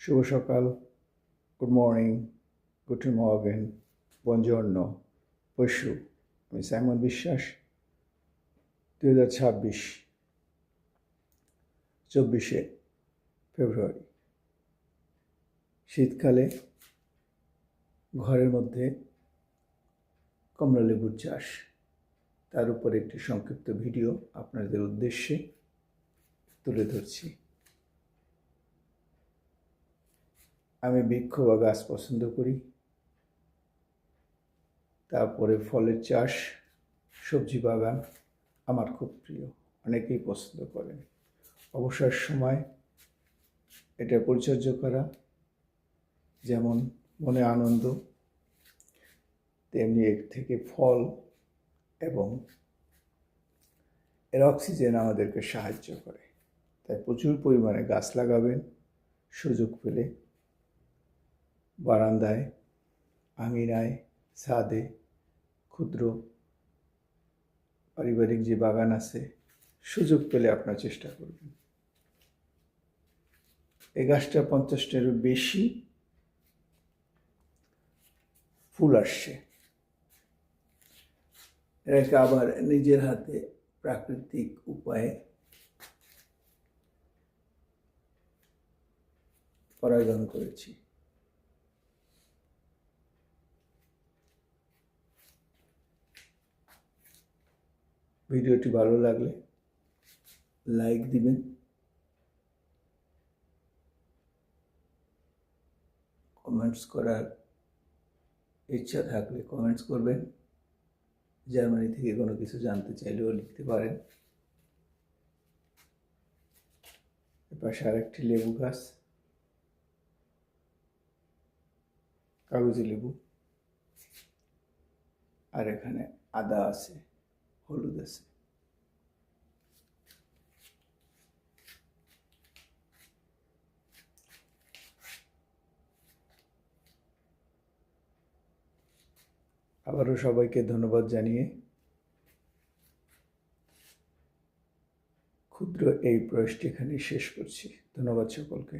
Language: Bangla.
শুভ সকাল, গুড মর্নিং, গুটেন মর্গেন, বনজর্নো, পশু। আমি সাইমন বিশ্বাস। 2026 24শে ফেব্রুয়ারি। শীতকালে ঘরের মধ্যে কমলালেবুর চাষ, তার উপর একটি সংক্ষিপ্ত ভিডিও আপনাদের উদ্দেশ্যে তুলে ধরছি। আমি বৃক্ষ বা গাছ পছন্দ করি, তারপরে ফলের চাষ, সবজি বাগান আমার খুব প্রিয়, অনেকেই পছন্দ করেন। অবসর সময় এটা পরিচর্যা করা যেমন মনে আনন্দ, তেমনি এর থেকে ফল এবং এর অক্সিজেন আমাদেরকে সাহায্য করে। তাই প্রচুর পরিমাণে গাছ লাগাবেন, সুযোগ পেলে বারান্দায়, আঙিনায়, ছাদে, ক্ষুদ্র পারিবারিক যে বাগান আছে, সুযোগ পেলে আপনার চেষ্টা করবেন। এই গাছটা 50টারও বেশি ফুল আসছে। এটাকে আবার নিজের হাতে প্রাকৃতিক উপায়ে পরাগায়ন করেছি। ভিডিওটি ভালো লাগলে লাইক দিবেন, কমেন্টস করার ইচ্ছা থাকলে কমেন্টস করবেন। জার্মানি থেকে কোনো কিছু জানতে চাইলেও লিখতে পারেন। এপাশে আরেকটি লেবু গাছ, কাগজি লেবু, আর এখানে আদা আছে, হলুদ আছে। আবারও সবাইকে ধন্যবাদ জানিয়ে ক্ষুদ্র এই প্রয়াসটি এখানে শেষ করছি। ধন্যবাদ সকলকে।